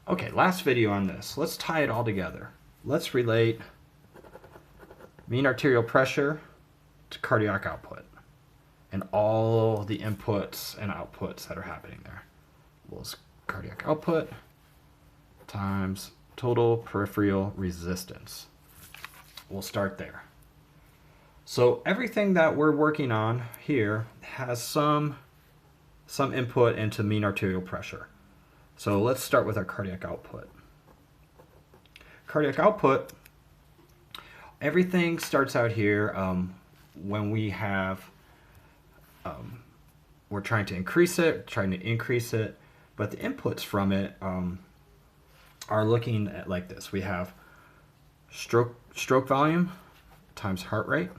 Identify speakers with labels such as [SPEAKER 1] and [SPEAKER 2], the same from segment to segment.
[SPEAKER 1] Okay, last video on this. Let's tie it all together. Let's relate mean arterial pressure to cardiac output and all the inputs and outputs that are happening there. Well, it's cardiac output times total peripheral resistance. We'll start there. So everything that we're working on here has some input into mean arterial pressure. So let's start with our cardiac output. Cardiac output, everything starts out here when we have, we're trying to increase it, but the inputs from it are looking at like this. We have stroke volume times heart rate.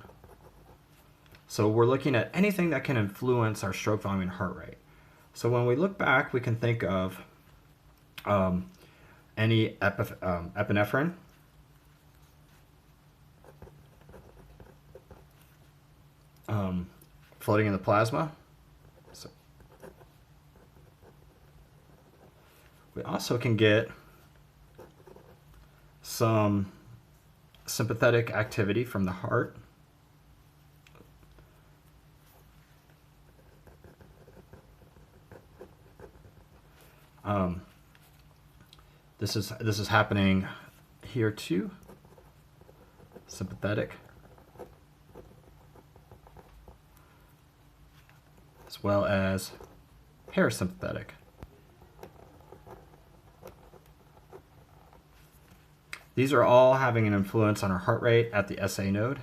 [SPEAKER 1] So we're looking at anything that can influence our stroke volume and heart rate. So when we look back, we can think of any epinephrine, floating in the plasma. So we also can get some sympathetic activity from the heart. This is happening here too. Sympathetic, as well as parasympathetic. These are all having an influence on our heart rate at the SA node.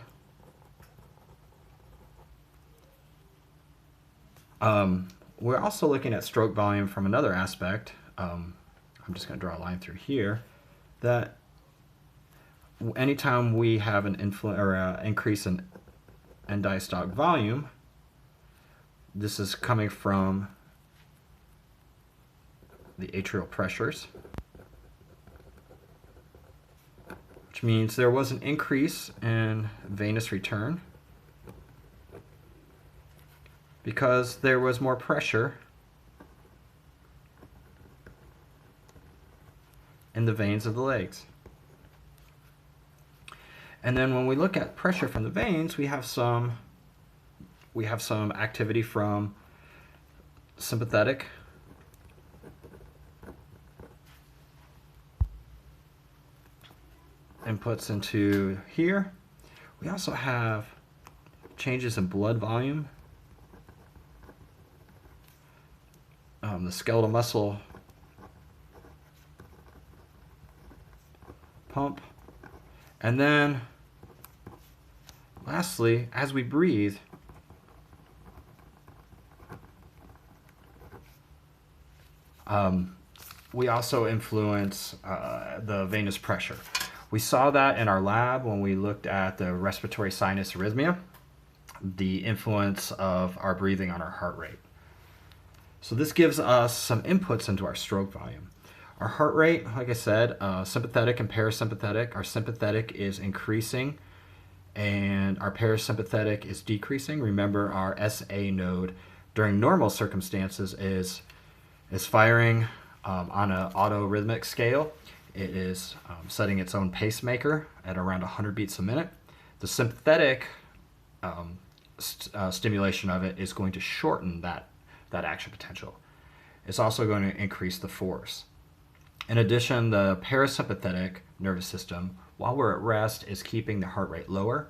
[SPEAKER 1] We're also looking at stroke volume from another aspect. I'm just going to draw a line through here. That anytime we have an increase in end diastolic volume, this is coming from the atrial pressures, which means there was an increase in venous return because there was more pressure in the veins of the legs. And then when we look at pressure from the veins, we have some activity from sympathetic inputs into here. We also have changes in blood volume. The skeletal muscle pump. And then lastly, as we breathe, we also influence the venous pressure. We saw that in our lab when we looked at the respiratory sinus arrhythmia, the influence of our breathing on our heart rate. So this gives us some inputs into our stroke volume. Our heart rate, like I said, sympathetic and parasympathetic. Our sympathetic is increasing and our parasympathetic is decreasing. Remember, our SA node during normal circumstances is firing on an autorhythmic scale. It is setting its own pacemaker at around 100 beats a minute. The sympathetic stimulation of it is going to shorten that action potential. It's also going to increase the force. In addition, the parasympathetic nervous system, while we're at rest, is keeping the heart rate lower.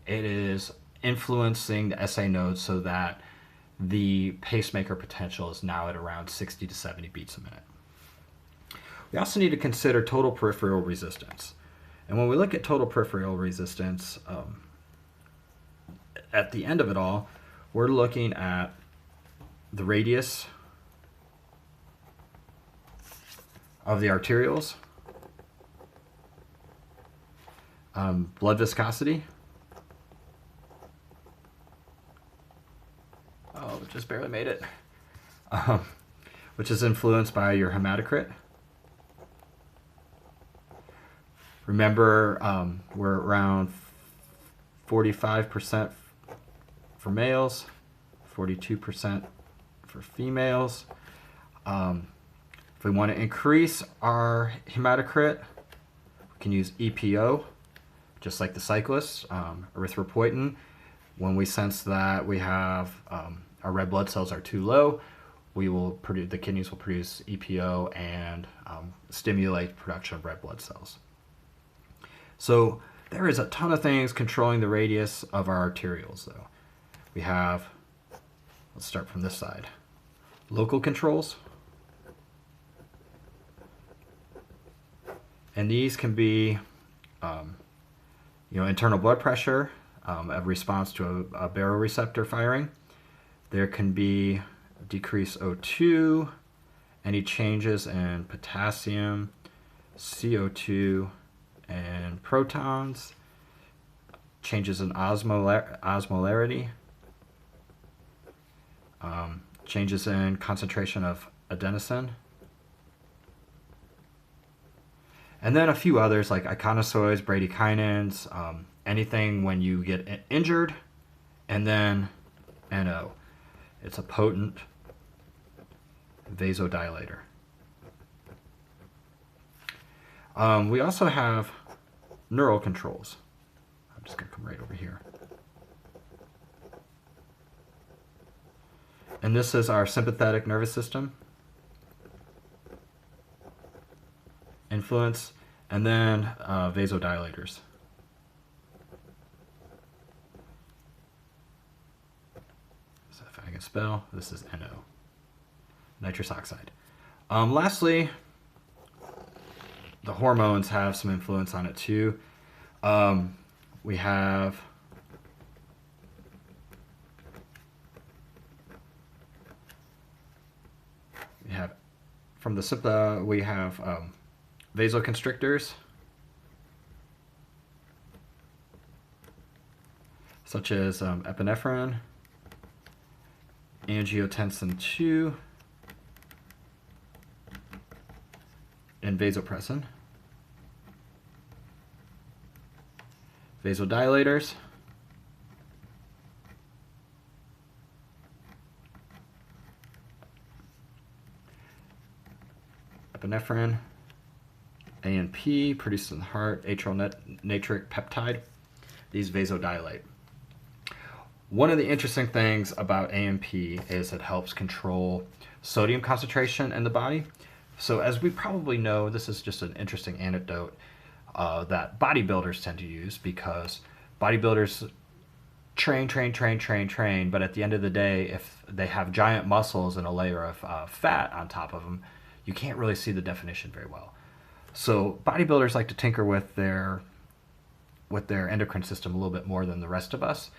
[SPEAKER 1] It is influencing the SA node so that the pacemaker potential is now at around 60 to 70 beats a minute. We also need to consider total peripheral resistance. And when we look at total peripheral resistance, at the end of it all, we're looking at the radius of the arterioles, blood viscosity, just barely made it, which is influenced by your hematocrit. Remember, we're around 45% for males, 42% for females. For If we want to increase our hematocrit, we can use EPO, just like the cyclists, erythropoietin. When we sense that we have our red blood cells are too low, the kidneys will produce EPO and stimulate production of red blood cells. So there is a ton of things controlling the radius of our arterioles, though. We have, let's start from this side, local controls. And these can be, internal blood pressure, a response to a baroreceptor firing. There can be decreased O2, any changes in potassium, CO2, and protons, changes in osmolarity, changes in concentration of adenosine, and then a few others like icosanoids, bradykinins, anything when you get injured, and then NO. It's a potent vasodilator. We also have neural controls. I'm just going to come right over here. And this is our sympathetic nervous system influence, and then vasodilators. So if I can spell, this is NO, nitrous oxide. Lastly, the hormones have some influence on it too. We have from the we have vasoconstrictors, such as epinephrine, angiotensin II, and vasopressin. Vasodilators, epinephrine, ANP, produced in the heart, atrial natric peptide. These vasodilate. One of the interesting things about ANP is it helps control sodium concentration in the body. So as we probably know, this is just an interesting anecdote that bodybuilders tend to use, because bodybuilders train, but at the end of the day, if they have giant muscles and a layer of fat on top of them, you can't really see the definition very well. So bodybuilders like to tinker with their endocrine system a little bit more than the rest of us.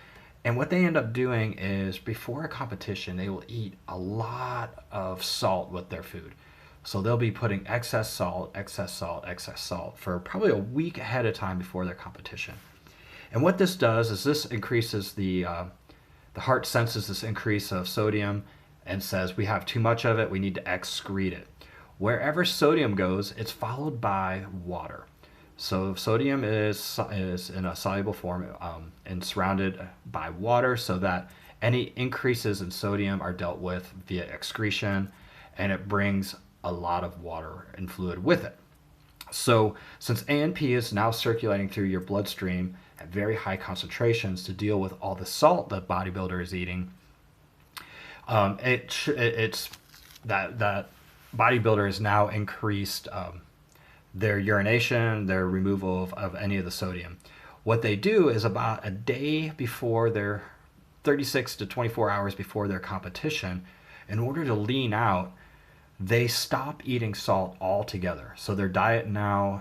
[SPEAKER 1] And what they end up doing is, before a competition, they will eat a lot of salt with their food. So they'll be putting excess salt for probably a week ahead of time before their competition. And what this does is this increases the heart senses this increase of sodium and says, we have too much of it, we need to excrete it. Wherever sodium goes, it's followed by water. So sodium is in a soluble form and surrounded by water, so that any increases in sodium are dealt with via excretion, and it brings a lot of water and fluid with it. So since ANP is now circulating through your bloodstream at very high concentrations to deal with all the salt that bodybuilder is eating, it's that bodybuilder has now increased their urination, their removal of any of the sodium. What they do is, about a day before 36 to 24 hours before their competition, in order to lean out, they stop eating salt altogether. So their diet now